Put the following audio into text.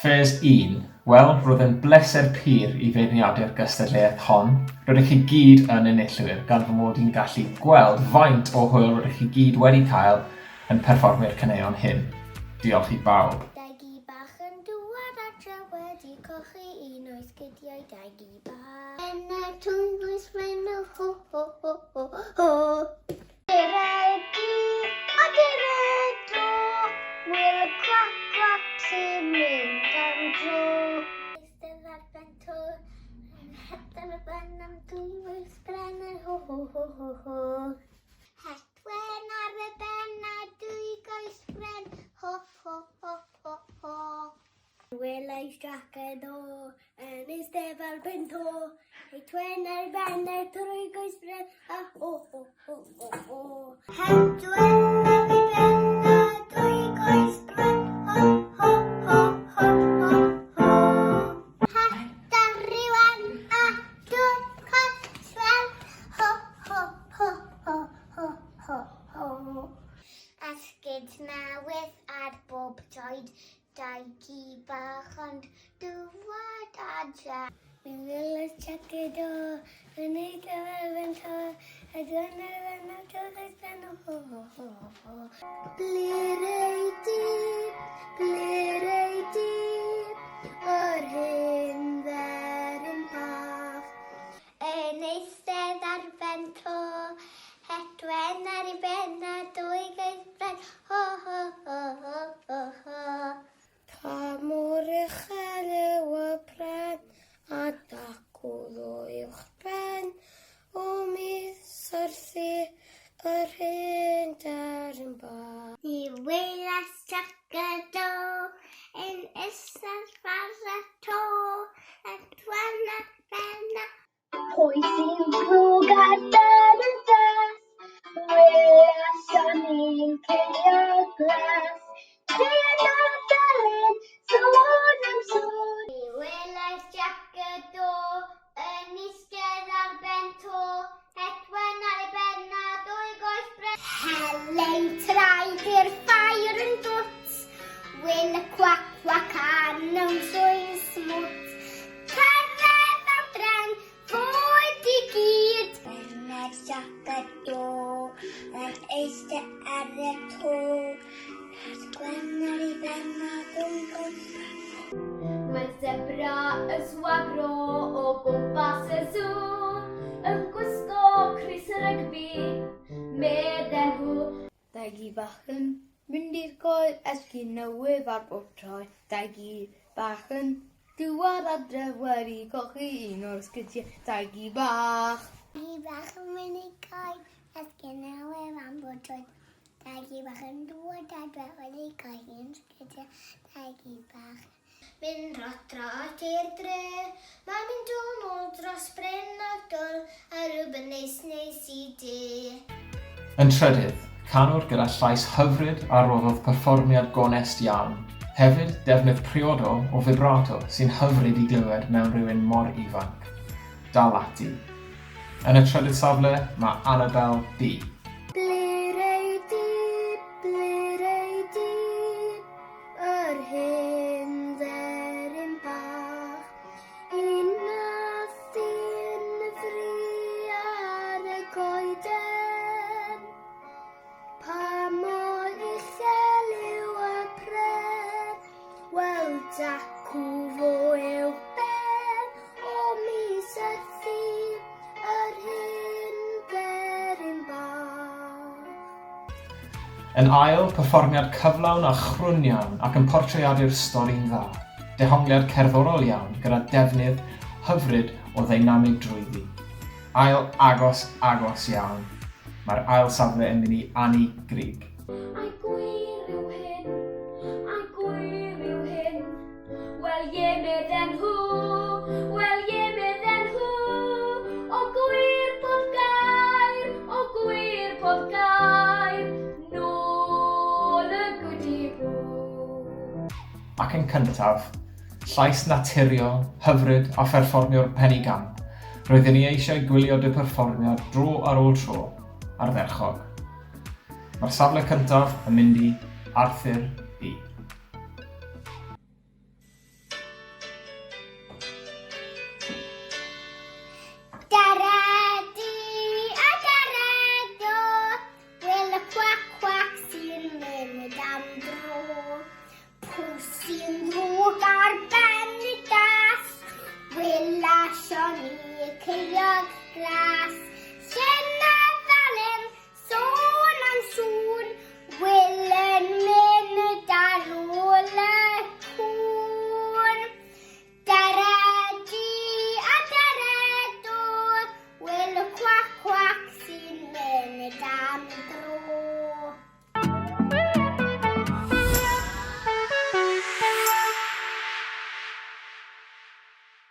Ffês 1. Wel, roedd yn bleser pur i feirniadu'r gystadleuaeth hon. Rydych chi gyd yn enillwyr gan fy mod i'n gallu gweld faint o hwyl rydych chi gyd wedi cael yn perfformio'r caneuon hyn. Diolch i bawb. Dagi bach yn dŵad adre wedi cochi un o'i sgidiau dagi bach. Enna twngwys wen o ho ho ho ho ho. Diredi, o diredo, wyl y cwac cwac sy'n mynd am dro. Eistedd ar ben to, yn hedyn y ben am dwywaith brenin ho ho ho ho ho. Hedwen ar y ben a dwy goes bren ho ho ho ho ho. Welais jaced o yn eistedd ar ben to, hedwen ar y ben a dwy goes bren a ho ho ho ho ho. Hedwen ar y ben a dwy goes bren ho ho ho ho ho ho. Hedar rwan a dwy goes bren ho ho ho ho ho ho ho. Esgyd newydd ar bob troed, dagi bach ond dŵad adre. Mi welais jaced o yn eistedd ar ben to, hedwen ar y ben a dwy goes bren ho ho ho ho. Blirei di, o'r hyn dderyn bach. Yn eistedd ar ben to, hedwen ar ei ben a dwy goes bren ho ho ho ho ho ho. Pa mor uchel yw y pren a dacwdd o uwchben o mi syrthu yr hyn dderyn bach. Ni welais jaced o yn eistedd ar y to, hedwen ar ben a pwy sy'n plwg ar ben y das, welais o'n i'n ceio glas. Dyn a felyn, sôn am sôn. Ni welais jaced o yn eistedd ar ben to, hedwen ar ei ben a dwy goes bren. Helen traed i'r ffair yn dwt, wyn y cwac cwac anw'n swy'n smwt. Cyrraedd am dren, fwyd i gyd. Welais jaced o yn eistedd ar y to, hedwen ar ei ben a dwy goes bren. Mae zebra y swagro o gwmpas y zoo yn gwisgo crys y rygbi, medden nhw. Dagi bach yn mynd i'r goel esgyn newydd ar bob tro. Dagi bach yn dŵad adre wedi cochi un o'r sgidiau dagi bach. Dagi bach yn mynd i goel esgyn newydd am bob tro. Dagi bach yn dŵad adre wedi cochi un sgidiau dagi bach. Mynd rotra at i'r dre, mae'n mynd o nôl dros bryn a dwl a rhywbeth neis i de. Yn trydydd, canwr gyda llais hyfryd a roddodd perfformiad gonest iawn. Hefyd, defnydd priodol o vibrato sy'n hyfryd i glywed mewn rhywun mor ifanc. Dal ati. Yn y trydydd safle, mae Unawd Ffês. Blirei di, yr hyn dderyn bach. Un nath un fri ar y goeden. Pa mor uchel yw y pren, wel dacw fo yw ben o mi syrthu yr hyn dderyn bach. Yn ail, perfformiad cyflawn a chrwn iawn ac yn portreadu'r stori'n dda. Dehongliad cerddorol iawn gyda defnydd hyfryd o ddeinamig drwyddi. Ail agos iawn. Mae'r ail safle yn mynd i Annie Grig. Ai gwir yw hyn, wel ie medden nhw, o gwir bod gair, nôl y gwdi bw. Ac yn cyntaf, llais naturiol, hyfryd a pherfformio'r penigamp. Roeddwn ni eisiau gwylio dy perfformiad dro ar ôl tro, ardderchog. Mae'r safle cyntaf yn mynd i Unawd Ffês.